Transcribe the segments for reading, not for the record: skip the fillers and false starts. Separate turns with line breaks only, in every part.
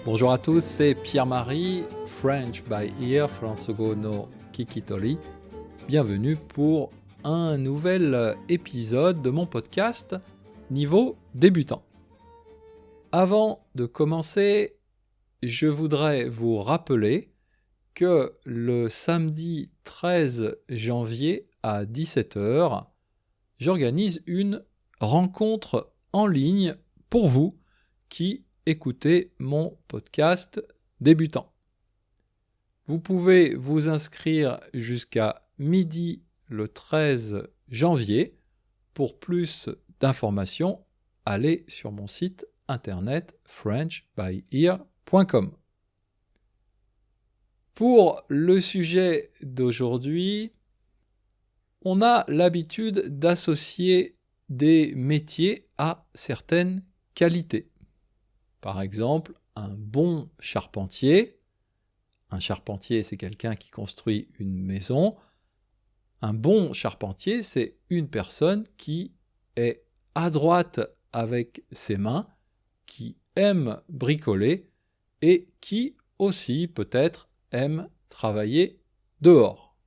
Bonjour à tous, c'est Pierre-Marie, French by Ear, François no Kikitori. Bienvenue pour un nouvel épisode de mon podcast Niveau débutant. Avant de commencer, je voudrais vous rappeler que le samedi 13 janvier à 17h, j'organise une rencontre en ligne pour vous qui écoutez mon podcast débutant. Vous pouvez vous inscrire jusqu'à midi le 13 janvier. Pour plus d'informations, allez sur mon site internet frenchbyear.com. Pour le sujet d'aujourd'hui, on a l'habitude d'associer des métiers à certaines qualités. Par exemple, un bon charpentier. Un charpentier, c'est quelqu'un qui construit une maison. Un bon charpentier, c'est une personne qui est adroite avec ses mains, qui aime bricoler et qui aussi peut-être aime travailler dehors.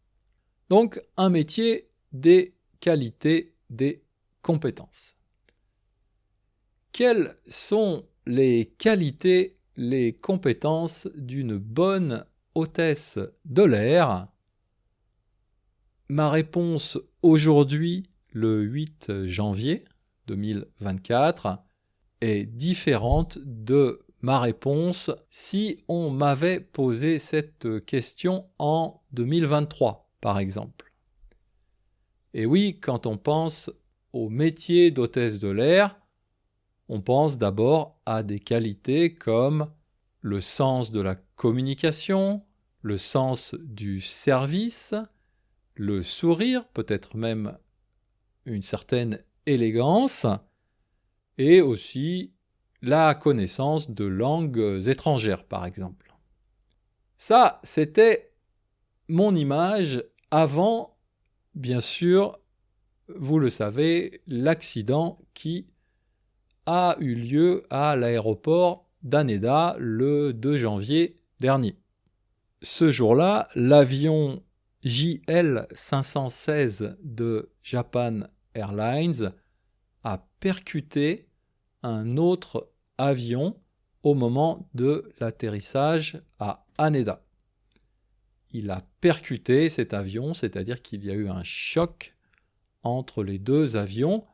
Donc, un métier, des qualités, des compétences. Quelles sont les qualités, les compétences d'une bonne hôtesse de l'air? Ma réponse aujourd'hui, le 8 janvier 2024, est différente de ma réponse si on m'avait posé cette question en 2023, par exemple. Et oui, quand on pense au métier d'hôtesse de l'air, on pense d'abord à des qualités comme le sens de la communication, le sens du service, le sourire, peut-être même une certaine élégance, et aussi la connaissance de langues étrangères, par exemple. Ça, c'était mon image avant, bien sûr, vous le savez, l'accident qui a eu lieu à l'aéroport d'Haneda le 2 janvier dernier. Ce jour-là, l'avion JL 516 de Japan Airlines a percuté un autre avion au moment de l'atterrissage à Haneda. Il a percuté cet avion, c'est-à-dire qu'il y a eu un choc entre les deux avions,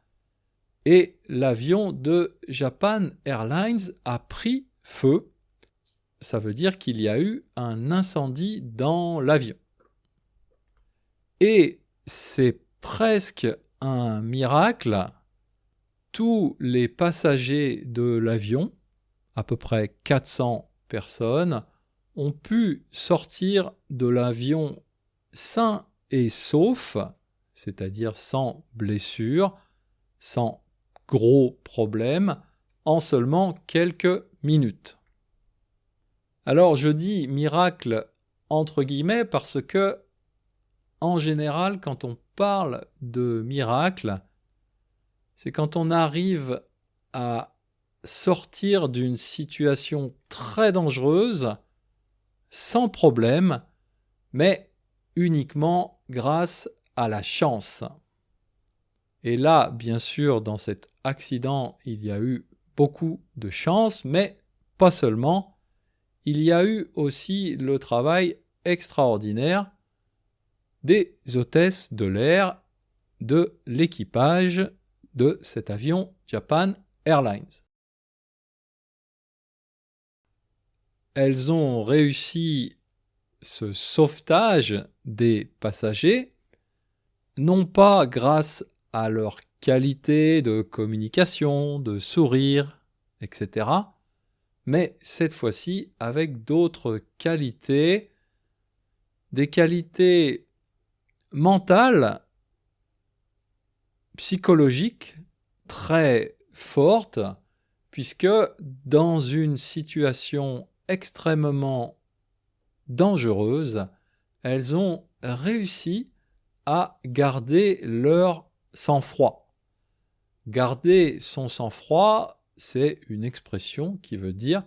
et l'avion de Japan Airlines a pris feu. Ça veut dire qu'il y a eu un incendie dans l'avion. Et c'est presque un miracle. Tous les passagers de l'avion, à peu près 400 personnes, ont pu sortir de l'avion sains et saufs, c'est-à-dire sans blessure, sans gros problèmes, en seulement quelques minutes. Alors je dis miracle entre guillemets parce que, en général, quand on parle de miracle, c'est quand on arrive à sortir d'une situation très dangereuse, sans problème, mais uniquement grâce à la chance. Et là, bien sûr, dans cet accident, il y a eu beaucoup de chance, mais pas seulement. Il y a eu aussi le travail extraordinaire des hôtesses de l'air de l'équipage de cet avion Japan Airlines. Elles ont réussi ce sauvetage des passagers, non pas grâce à leur qualité de communication, de sourire, etc., mais cette fois-ci avec d'autres qualités, des qualités mentales, psychologiques, très fortes, puisque dans une situation extrêmement dangereuse, elles ont réussi à garder leur sang-froid. Garder son sang-froid, c'est une expression qui veut dire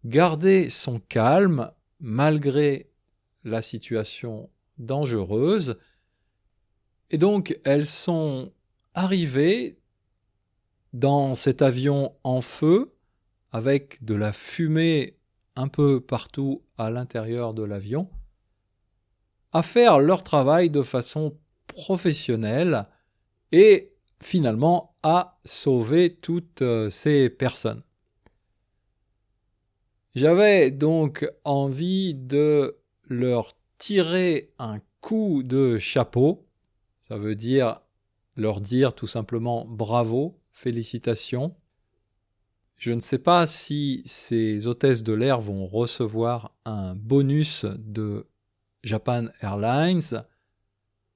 garder son calme malgré la situation dangereuse. Et donc, elles sont arrivées dans cet avion en feu, avec de la fumée un peu partout à l'intérieur de l'avion, à faire leur travail de façon professionnelle et finalement à sauver toutes ces personnes. J'avais donc envie de leur tirer un coup de chapeau, ça veut dire leur dire tout simplement bravo, félicitations. Je ne sais pas si ces hôtesses de l'air vont recevoir un bonus de Japan Airlines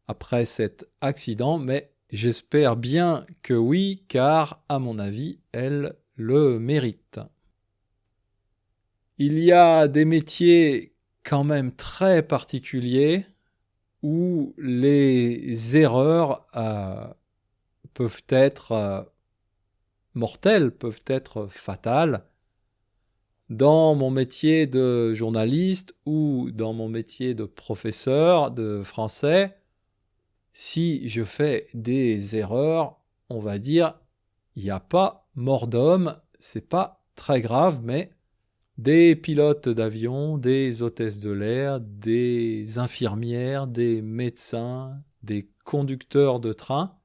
après cet accident, mais j'espère bien que oui, car à mon avis, elles le méritent. Il y a des métiers quand même très particuliers où les erreurs peuvent être mortelles, peuvent être fatales. Dans mon métier de journaliste ou dans mon métier de professeur de français, si je fais des erreurs, on va dire, il n'y a pas mort d'homme, c'est pas très grave, mais des pilotes d'avion, des hôtesses de l'air, des infirmières, des médecins, des conducteurs de train,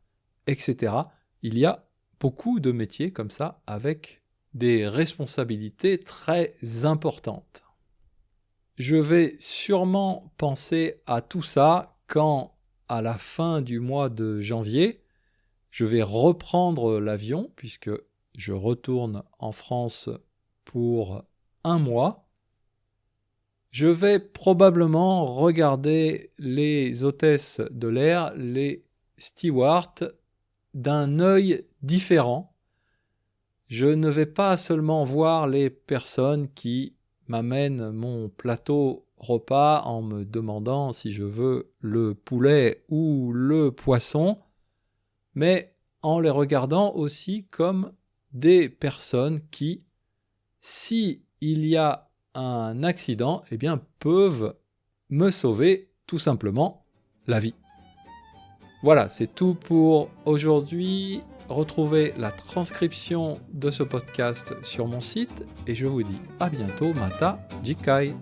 etc. Il y a beaucoup de métiers comme ça avec des responsabilités très importantes. Je vais sûrement penser à tout ça quand, à la fin du mois de janvier, je vais reprendre l'avion puisque je retourne en France pour un mois. Je vais probablement regarder les hôtesses de l'air, les stewards, d'un œil différent. Je ne vais pas seulement voir les personnes qui m'amènent mon plateau repas en me demandant si je veux le poulet ou le poisson, mais en les regardant aussi comme des personnes qui, si il y a un accident, eh bien, peuvent me sauver tout simplement la vie. Voilà, c'est tout pour aujourd'hui. Retrouvez la transcription de ce podcast sur mon site et je vous dis à bientôt, Mata Jikai.